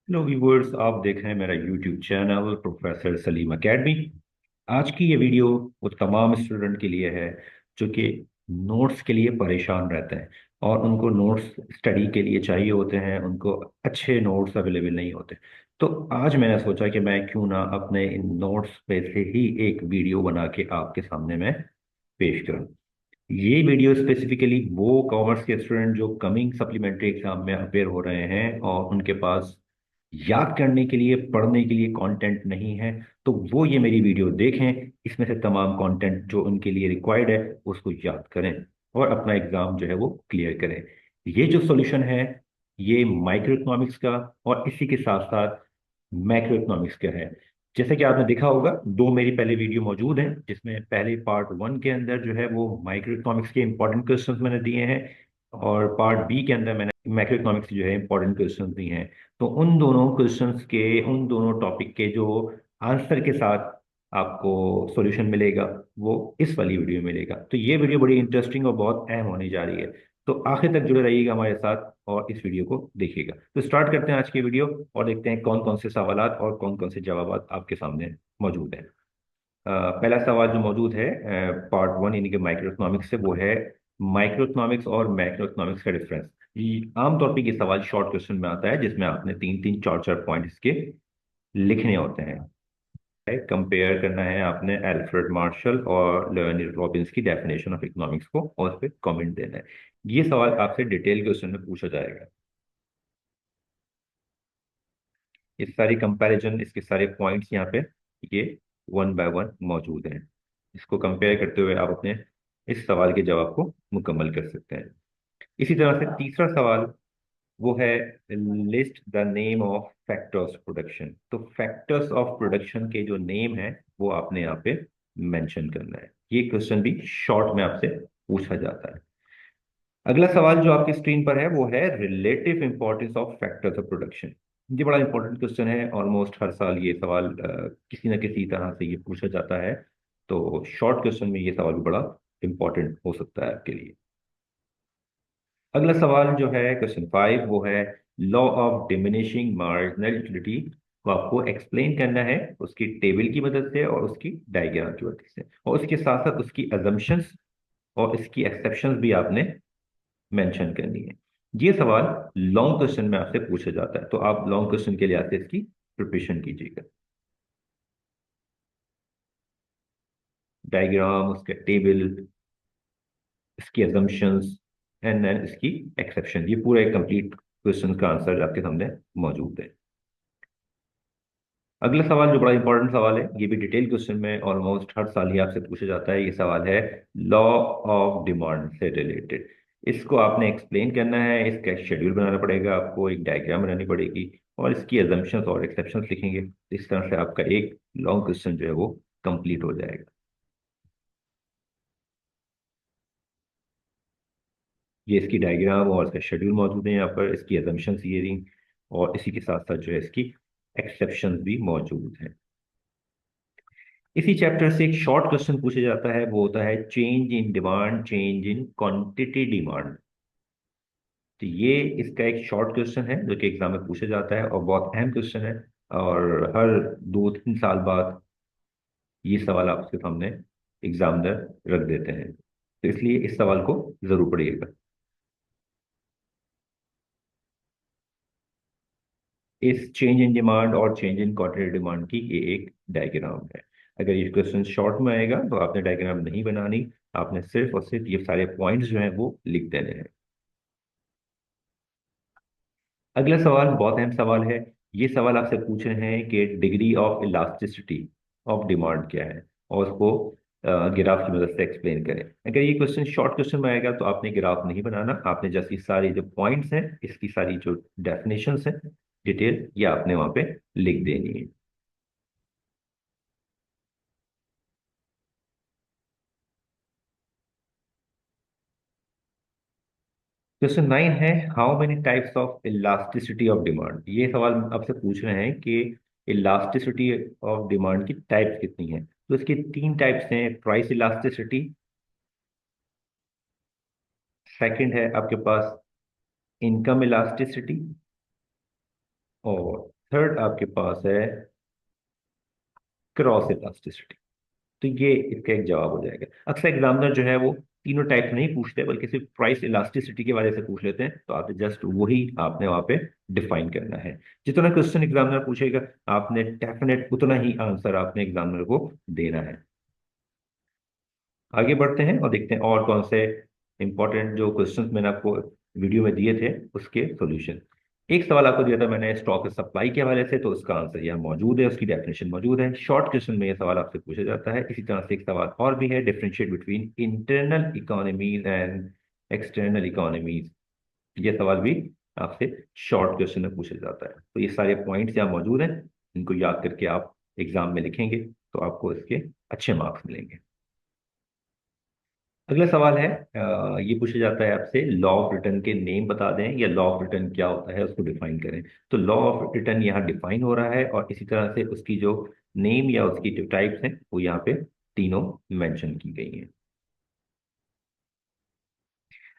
Hello viewers, आप देख रहे हैं मेरा YouTube channel professor Salim academy. आज की ये वीडियो वो तमाम स्टूडेंट के लिए है जो कि नोट्स के लिए परेशान रहते हैं और उनको नोट्स स्टडी के लिए चाहिए होते हैं। उनको अच्छे नोट्स अवेलेबल नहीं होते। तो आज मैंने सोचा कि मैं क्यों ना अपने इन नोट्स पे से ही एक वीडियो बना के आपके सामने मैं पेश करूं। ये वीडियो स्पेसिफिकली वो कॉमर्स के स्टूडेंट जो कमिंग सप्लीमेंट्री एग्जाम में अपेयर हो रहे हैं और उनके पास याद करने के लिए पढ़ने के लिए कंटेंट नहीं है, तो वो ये मेरी वीडियो देखें। इसमें से तमाम कंटेंट जो उनके लिए रिक्वायर्ड है उसको याद करें और अपना एग्जाम जो है वो क्लियर करें। ये जो सॉल्यूशन है ये माइक्रो इकोनॉमिक्स का और इसी के साथ साथ मैक्रो इकोनॉमिक्स का है। जैसे कि आपने देखा होगा, दो मेरी पहले वीडियो मौजूद हैं जिसमें पहले पार्ट वन के अंदर जो है वो माइक्रो इकोनॉमिक्स के इंपॉर्टेंट क्वेश्चंस मैंने दिए हैं और पार्ट बी के अंदर मैंने मैक्रो इकोनॉमिक्स जो है इंपॉर्टेंट क्वेश्चंस दिए हैं। तो उन दोनों क्वेश्चंस के उन दोनों टॉपिक के जो आंसर के साथ आपको सॉल्यूशन मिलेगा वो इस वाली वीडियो में मिलेगा। तो ये वीडियो बड़ी इंटरेस्टिंग और बहुत अहम होने जा रही है। तो आखिर तक जुड़े रहिएगा हमारे साथ और इस वीडियो को देखिएगा। तो स्टार्ट करते हैं आज की वीडियो और देखते हैं कौन कौन से सवालात और कौन कौन से जवाब आपके सामने मौजूद हैं। पहला सवाल जो मौजूद है पार्ट वन यानी कि माइक्रो इकोनॉमिक्स से, वो है माइक्रो इकोनॉमिक्स और मैक्रो इकोनॉमिक्स का डिफरेंस। ये आमतौर पे ये सवाल शॉर्ट क्वेश्चन में आता है जिसमें आपने तीन तीन चार चार पॉइंट इसके लिखने होते हैं। कंपेयर करना है आपने एल्फ्रेड मार्शल और लर्नी रॉबिन्स की डेफिनेशन ऑफ इकोनॉमिक्स को और उस पर कमेंट देना है। ये सवाल आपसे डिटेल क्वेश्चन में पूछा जाएगा। ये सारी कंपैरिजन, इसके सारे पॉइंट्स यहाँ पे ये वन बाय वन मौजूद हैं। इसको कंपेयर करते हुए आप अपने इस सवाल के जवाब को मुकम्मल कर सकते हैं। इसी तरह से तीसरा सवाल वो है list the name of factors production. तो फैक्टर्स ऑफ प्रोडक्शन के जो नेम है वो आपने यहाँ पे मेंशन करना है। ये क्वेश्चन भी शॉर्ट में आपसे पूछा जाता है। अगला सवाल जो आपकी स्क्रीन पर है वो है relative importance of factors of production. ये बड़ा इंपॉर्टेंट क्वेश्चन है, ऑलमोस्ट हर साल ये सवाल किसी न किसी तरह से ये पूछा जाता है। तो शॉर्ट क्वेश्चन में ये सवाल भी बड़ा इंपॉर्टेंट हो सकता है आपके लिए। अगला सवाल जो है क्वेश्चन फाइव वो है law of diminishing marginal utility को आपको एक्सप्लेन करना है उसकी टेबल की मदद से और उसकी डायग्राम की मदद से, और उसके साथ साथ उसकी अजम्पशंस और इसकी एक्सेप्शंस भी आपने मेंशन करनी है। ये सवाल लॉन्ग क्वेश्चन में आपसे पूछा जाता है, तो आप लॉन्ग क्वेश्चन के लिए आते इसकी प्रिपरेशन कीजिएगा। डायग्राम, उसका टेबल, इसकी अजम्पशंस एंड देन इसकी एक्सेप्शन, ये पूरा एक कंप्लीट क्वेश्चन का आंसर आपके सामने मौजूद है। अगला सवाल जो बड़ा इंपॉर्टेंट सवाल है, ये भी डिटेल क्वेश्चन में ऑलमोस्ट हर साल ही आपसे पूछा जाता है। ये सवाल है लॉ ऑफ डिमांड से रिलेटेड। इसको आपने एक्सप्लेन करना है, इसका एक शेड्यूल बनाना पड़ेगा, आपको एक डायग्राम बनानी पड़ेगी और इसकी अजम्पशंस और एक्सेप्शंस लिखेंगे। इस तरह से आपका एक लॉन्ग क्वेश्चन जो है वो कंप्लीट हो जाएगा। ये इसकी डायग्राम और इसका शेड्यूल मौजूद है यहाँ पर, इसकी अजम्पशंस ये रही और इसी के साथ साथ जो है इसकी एक्सेप्शंस भी मौजूद हैं। इसी चैप्टर से एक शॉर्ट क्वेश्चन पूछा जाता है, वो होता है change in demand, change in quantity demand. तो ये इसका एक शॉर्ट क्वेश्चन है जो कि एग्जाम में पूछा जाता है और बहुत अहम क्वेश्चन है। और हर दो तीन साल बाद ये सवाल आपके सामने एग्जामिनर रख देते हैं, तो इसलिए इस सवाल को जरूर पढ़िएगा। इस चेंज इन डिमांड और चेंज इन क्वांटिटी डिमांड की ये एक डायग्राम है। अगर ये क्वेश्चन शॉर्ट में आएगा तो आपने डायग्राम नहीं बनानी, आपने सिर्फ और सिर्फ ये सारे पॉइंट्स जो हैं वो लिख देने हैं। अगला सवाल बहुत अहम सवाल है। ये सवाल आपसे पूछ रहे हैं कि degree of elasticity of demand क्या है और उसको ग्राफ की मदद से एक्सप्लेन करें। अगर ये क्वेश्चन शॉर्ट क्वेश्चन में आएगा तो आपने ग्राफ नहीं बनाना, आपने जैसे ये सारी जो पॉइंट्स हैं इसकी सारी जो डेफिनेशंस हैं डिटेल, ये आपने वहां पे लिख देनी है। क्वेश्चन नाइन है how many types of elasticity of demand. ये सवाल आपसे पूछ रहे हैं कि इलास्टिसिटी ऑफ डिमांड की टाइप्स कितनी है। तो इसकी तीन टाइप्स हैं, प्राइस इलास्टिसिटी, सेकंड है आपके पास इनकम इलास्टिसिटी, और थर्ड आपके पास है क्रॉस इलास्टिसिटी। तो ये इसका एक जवाब हो जाएगा। अक्सर एग्जामिनर जो है वो तीनों टाइप नहीं पूछते बल्कि सिर्फ प्राइस इलास्टिसिटी के वजह से पूछ लेते हैं, तो आप जस्ट वही आपने वहां पे डिफाइन करना है। जितना क्वेश्चन एग्जामिनर पूछेगा आपने डेफिनेट उतना ही आंसर आपने एग्जामिनर को देना है। आगे बढ़ते हैं और देखते हैं और कौन से इंपॉर्टेंट जो क्वेश्चंस मैंने आपको वीडियो में दिए थे उसके सॉल्यूशन। एक सवाल आपको दिया था मैंने स्टॉक सप्लाई के हवाले से, तो उसका आंसर यहाँ मौजूद है, उसकी डेफिनेशन मौजूद है। शॉर्ट क्वेश्चन में ये सवाल आपसे पूछा जाता है। इसी तरह से एक सवाल और भी है, differentiate between internal economies and external economies. ये सवाल भी आपसे शॉर्ट क्वेश्चन में पूछा जाता है। तो ये सारे पॉइंट्स यहाँ मौजूद हैं, इनको याद करके आप एग्जाम में लिखेंगे तो आपको इसके अच्छे मार्क्स मिलेंगे। अगला सवाल है, ये पूछा जाता है आपसे लॉ ऑफ रिटर्न के नेम बता दें, या लॉ ऑफ रिटर्न क्या होता है उसको डिफाइन करें। तो लॉ ऑफ रिटर्न यहाँ डिफाइन हो रहा है और इसी तरह से उसकी जो नेम या उसकी जो टाइप्स हैं वो यहाँ पे तीनों मेंशन की गई हैं।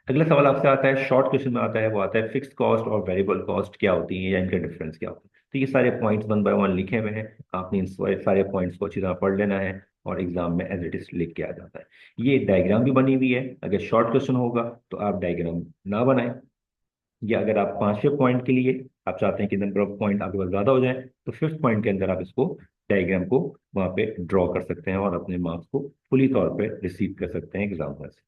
अगला सवाल आपसे आता है, शॉर्ट क्वेश्चन में आता है, वो आता है फिक्स्ड कॉस्ट और वेरिएबल कॉस्ट क्या होती है या इनका डिफरेंस क्या होता है। तो ये सारे पॉइंट्स वन बाय वन लिखे हुए हैं, आपने इन सारे पॉइंट्स को अच्छी तरह पढ़ लेना है और एग्जाम में एज इट इज लिख के आ जाता है। ये डायग्राम भी बनी हुई है, अगर शॉर्ट क्वेश्चन होगा तो आप डायग्राम ना बनाएं, या अगर आप पांचवें पॉइंट के लिए आप चाहते हैं कि नंबर ऑफ पॉइंट आपके पास ज्यादा हो जाए तो फिफ्थ पॉइंट के अंदर आप इसको डायग्राम को वहां पे ड्रॉ कर सकते हैं और अपने मार्क्स को फुली तौर पे रिसीव कर सकते हैं एग्जाम में से।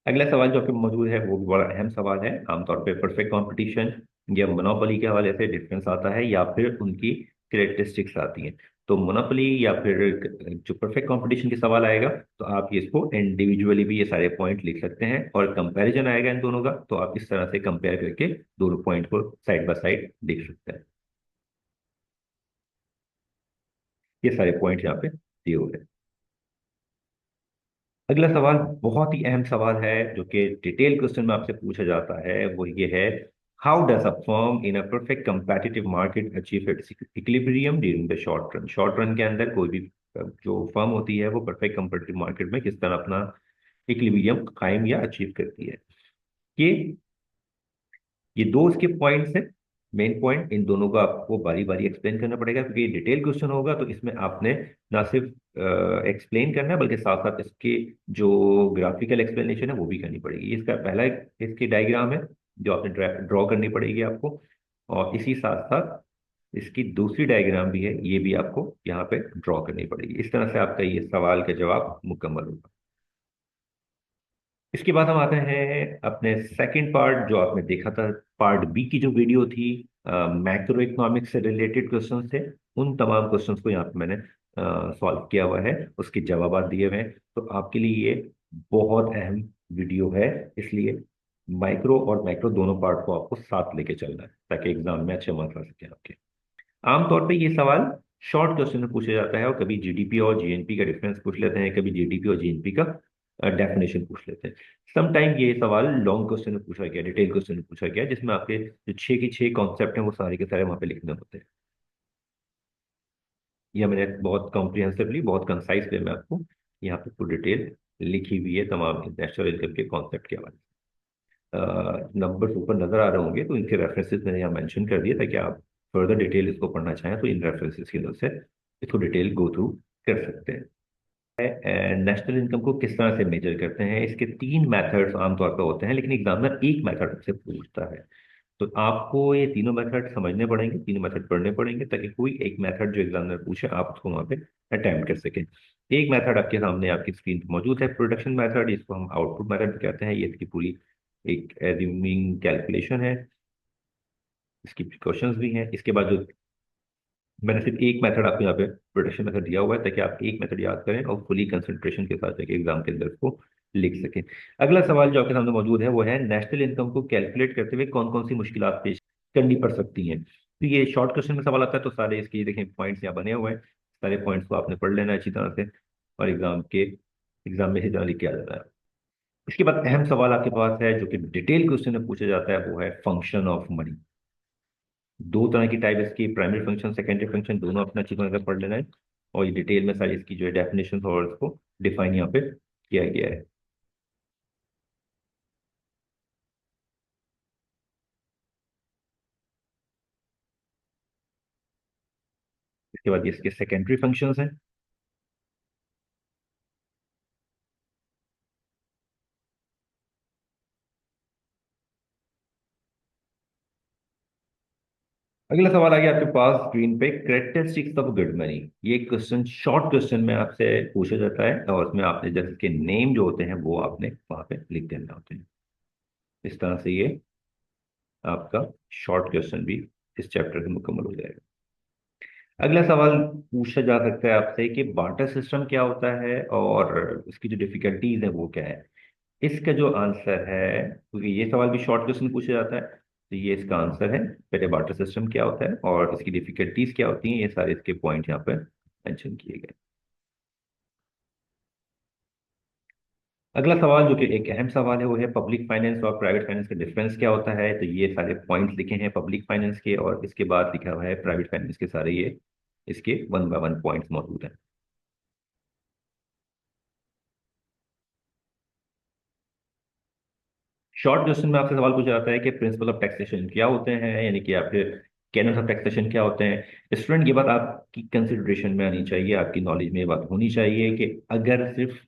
अगला सवाल जो आपके मौजूद है वो भी बड़ा अहम सवाल है। आमतौर पे परफेक्ट कंपटीशन या मोनोपोली के हवाले से डिफरेंस आता है या फिर उनकी कैरेक्टरिस्टिक्स आती हैं। तो मोनोपोली या फिर जो परफेक्ट कंपटीशन के सवाल आएगा तो आप ये इसको इंडिविजुअली भी ये सारे पॉइंट लिख सकते हैं, और कंपैरिजन आएगा इन दोनों का तो आप इस तरह से कंपेयर करके दोनों पॉइंट को साइड बाय साइड देख सकते हैं। ये सारे पॉइंट यहाँ पे दिए हुए हैं। अगला सवाल बहुत ही अहम सवाल है जो कि डिटेल क्वेश्चन में आपसे पूछा जाता है, वो ये है, how does a firm in a perfect competitive market achieve it's equilibrium during the short run. Short run के अंदर कोई भी जो फर्म होती है वो परफेक्ट कंपेटिटिव मार्केट में किस तरह अपना इक्विलिब्रियम कायम या अचीव करती है। ये ये दो इसके पॉइंट्स हैं, मेन पॉइंट। इन दोनों को आपको बारी बारी एक्सप्लेन करना पड़ेगा क्योंकि ये डिटेल क्वेश्चन होगा, तो इसमें आपने ना सिर्फ एक्सप्लेन करना है बल्कि साथ साथ इसके जो ग्राफिकल एक्सप्लेनेशन है वो भी करनी पड़ेगी। इसका पहला इसकी डायग्राम है जो आपने ड्रॉ करनी पड़ेगी आपको, और इसी साथ साथ इसकी दूसरी डायग्राम भी है, ये भी आपको यहाँ पे ड्रॉ करनी पड़ेगी। इस तरह से आपका ये सवाल का जवाब मुकम्मल होगा। इसके बाद हम आते हैं अपने सेकंड पार्ट जो आपने देखा था, पार्ट बी की जो वीडियो थी, मैक्रो इकोनॉमिक्स से रिलेटेड क्वेश्चन थे। उन तमाम क्वेश्चंस को यहाँ पे मैंने सॉल्व किया हुआ है, उसके जवाब दिए हुए हैं। तो आपके लिए ये बहुत अहम वीडियो है, इसलिए माइक्रो और मैक्रो दोनों पार्ट को आपको साथ लेके चलना है ताकि एग्जाम में अच्छे मार्क्स आ सके आपके। आमतौर पे ये सवाल शॉर्ट क्वेश्चन में पूछा जाता है और कभी जीडीपी और जीएनपी का डिफरेंस पूछ लेते हैं, कभी जीडीपी और जीएनपी का डेफिनेशन पूछ लेते हैं। समटाइम ये सवाल लॉन्ग क्वेश्चन में पूछा गया, डिटेल क्वेश्चन में पूछा गया, जिसमें आपके जो छह की छह कॉन्सेप्ट हैं वो सारे के सारे वहां पे लिखने होते हैं। यह मैंने बहुत कॉम्प्रिहेंसिवली बहुत कंसाइज वे में आपको यहाँ पे पूरी डिटेल लिखी हुई है तमाम नेशनल इनकम के कॉन्सेप्ट के हवाले से। नंबर्स ऊपर नजर आ रहे होंगे तो इनके रेफरेंसेस मैंने यहाँ मेंशन कर दिया ताकि आप फर्दर डिटेल इसको पढ़ना चाहें तो इन रेफरेंसेस की मदद से इसको डिटेल गो थ्रू कर सकते हैं। नेशनल इनकम को किस तरह से मेजर करते हैं, इसके तीन मेथड्स आमतौर पर होते हैं, लेकिन एग्जामिनर एक मेथड से पूछता है। तो आपको ये तीनों मेथड समझने पड़ेंगे, तीनों मेथड पढ़ने पड़ेंगे ताकि कोई एक मेथड जो एग्जामिनर पूछे आप उसको वहां पे अटेम्प्ट कर सकें। एक मेथड आपके सामने आपकी स्क्रीन पर मौजूद है, प्रोडक्शन मेथड, इसको हम आउटपुट मेथड कहते हैं। ये इसकी पूरी एक एज्यूमिंग कैलकुलेशन है, इसकी प्रिकॉशंस भी हैं। इसके बाद जो मैंने सिर्फ एक मेथड आपको यहाँ पे प्रोडक्शन मेथड दिया हुआ है ताकि आप एक मेथड याद करें और फुली कंसंट्रेशन के साथ जाके एग्जाम के अंदर उसको लिख सकें। अगला सवाल जो आपके सामने मौजूद है वो है, नेशनल इनकम को कैलकुलेट करते हुए कौन कौन सी मुश्किलात पेश करनी पड़ सकती हैं। तो ये शॉर्ट क्वेश्चन में सवाल आता है, तो सारे इसके देखें पॉइंट्स यहाँ बने हुए हैं, सारे पॉइंट्स को आपने पढ़ लेना है अच्छी तरह से और एग्जाम में इसी तरह लिख के आ जाता है। इसके बाद अहम सवाल आपके पास है जो कि डिटेल क्वेश्चन में पूछा जाता है, वो है फंक्शन ऑफ मनी। दो तरह की टाइप इसकी, प्राइमरी फंक्शन सेकेंडरी फंक्शन, दोनों अपना अच्छी तरह से पढ़ लेना है और ये डिटेल में सारी इसकी जो है डेफिनेशन और इसको डिफाइन यहाँ पे किया गया है। इसके बाद ये इसके सेकेंडरी फंक्शंस हैं। अगला सवाल आ गया आपके पास स्क्रीन पे, करेक्टरिस्टिक्स ऑफ गुड मनी। ये क्वेश्चन शॉर्ट क्वेश्चन में आपसे पूछा जाता है और उसमें आपने जैसे के नेम जो होते हैं वो आपने वहां पे लिख देना होते हैं। इस तरह से ये आपका शॉर्ट क्वेश्चन भी इस चैप्टर में मुकम्मल हो जाएगा। अगला सवाल पूछा जा सकता है आपसे कि बार्टर सिस्टम क्या होता है और इसकी जो डिफिकल्टीज है वो क्या है। इसका जो आंसर है, क्योंकि ये सवाल भी शॉर्ट क्वेश्चन पूछा जाता है, तो ये इसका आंसर है। पहले बार्टर सिस्टम क्या होता है और इसकी डिफिकल्टीज क्या होती हैं, ये सारे इसके पॉइंट यहाँ पर मेंशन किए गए। अगला सवाल जो कि एक अहम सवाल है वो है पब्लिक फाइनेंस और प्राइवेट फाइनेंस का डिफरेंस क्या होता है। तो ये सारे पॉइंट्स लिखे हैं पब्लिक फाइनेंस के और इसके बाद लिखा हुआ है प्राइवेट फाइनेंस के, सारे ये इसके वन बाय वन पॉइंट्स मौजूद हैं। शॉर्ट क्वेश्चन में आपसे सवाल पूछा जाता है कि प्रिंसिपल ऑफ टैक्सेशन क्या होते हैं, यानी कि आपके कैनन ऑफ टैक्सेशन क्या होते हैं। स्टूडेंट, ये बात आपकी कंसिडरेशन में आनी चाहिए, आपकी नॉलेज में ये बात होनी चाहिए कि अगर सिर्फ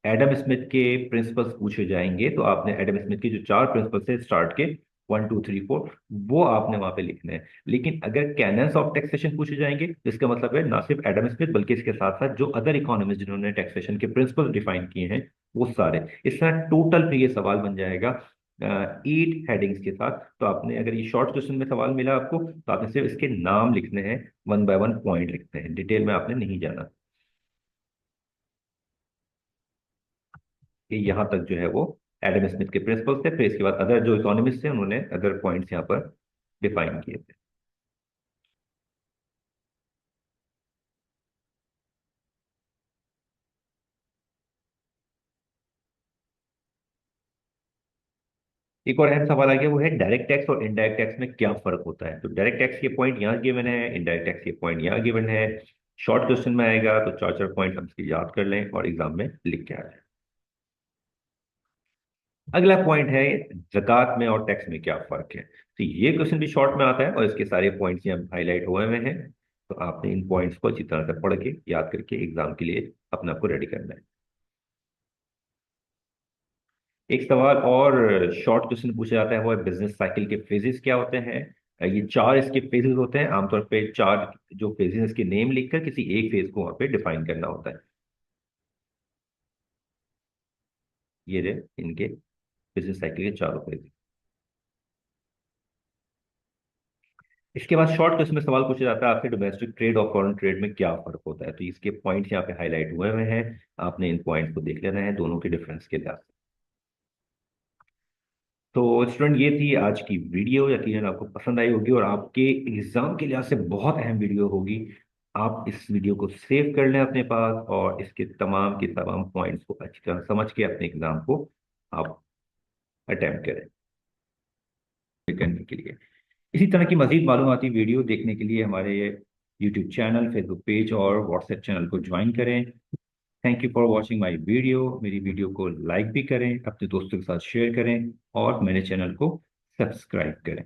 एडम स्मिथ के प्रिंसिपल्स पूछे जाएंगे तो आपने एडम स्मिथ के जो चार प्रिंसिपल से स्टार्ट के 1 2 3 4 वो आपने वहां पे लिखने हैं। लेकिन अगर कैनन्स ऑफ टैक्सेशन पूछे जाएंगे तो इसका मतलब है ना सिर्फ एडम स्मिथ बल्कि इसके साथ साथ जो अदर इकोनॉमिस्ट जिन्होंने टैक्सेशन के प्रिंसिपल डिफाइन किए हैं वो सारे, इस तरह टोटल पे ये सवाल बन जाएगा 8 हेडिंग्स के साथ। तो आपने अगर ये शॉर्ट क्वेश्चन में सवाल मिला आपको तो आपने सिर्फ इसके नाम लिखने हैं, वन बाय वन पॉइंट लिखते हैं, डिटेल में आपने नहीं जाना कि यहाँ तक जो है वो एडम स्मिथ के प्रिंसिपल्स थे, फिर इसके बाद अदर जो इकोनॉमिस्ट थे उन्होंने अदर पॉइंट्स यहाँ पर डिफाइन किए थे। एक और अहम सवाल आ गया वो है डायरेक्ट टैक्स और इनडायरेक्ट टैक्स में क्या फर्क होता है। तो डायरेक्ट टैक्स के पॉइंट यहाँ गिवन है, इनडायरेक्ट टैक्स के पॉइंट यहाँ गिवन है। शॉर्ट क्वेश्चन में आएगा तो चार चार पॉइंट हम इसके याद कर लें और एग्जाम में लिख के आ जाए। अगला पॉइंट है जक़ात में और टैक्स में क्या फर्क है। तो ये क्वेश्चन भी शॉर्ट में आता है और इसके सारे पॉइंट्स यहाँ हाईलाइट हुए हुए हैं। तो आपने इन पॉइंट्स को अच्छी तरह से पढ़ के याद करके एग्जाम के लिए अपने आप को रेडी करना है। एक सवाल और शॉर्ट क्वेश्चन पूछा जाता है वो है बिजनेस साइकिल के फेजेस क्या होते हैं। ये चार इसके फेजेस होते हैं, आमतौर पे चार जो फेजेस इसके नेम लिखकर किसी एक फेज को वहां पे डिफाइन करना होता है। ये रहे इनके बिजनेस साइकिल के चारों फेज। इसके बाद शॉर्ट क्वेश्चन में सवाल पूछा जाता है आपके डोमेस्टिक ट्रेड और फॉरेन ट्रेड में क्या फर्क होता है। तो इसके पॉइंट्स यहाँ पे हाईलाइट हुए हुए हैं, आपने इन पॉइंट्स को देख लेना है दोनों के डिफरेंस के लिहाज से। तो स्टूडेंट, ये थी आज की वीडियो, यकीनन आपको पसंद आई होगी और आपके एग्जाम के लिहाज से बहुत अहम वीडियो होगी। आप इस वीडियो को सेव कर लें अपने पास और इसके तमाम के तमाम पॉइंट्स को अच्छी तरह समझ के अपने एग्जाम को आप अटेम्प्ट करें करने के लिए। इसी तरह की मजीद मालूमाती वीडियो देखने के लिए हमारे यूट्यूब चैनल, फेसबुक पेज और व्हाट्सएप चैनल को ज्वाइन करें। Thank you for watching my video. मेरी वीडियो को लाइक भी करें, अपने दोस्तों के साथ शेयर करें और मेरे चैनल को सब्सक्राइब करें।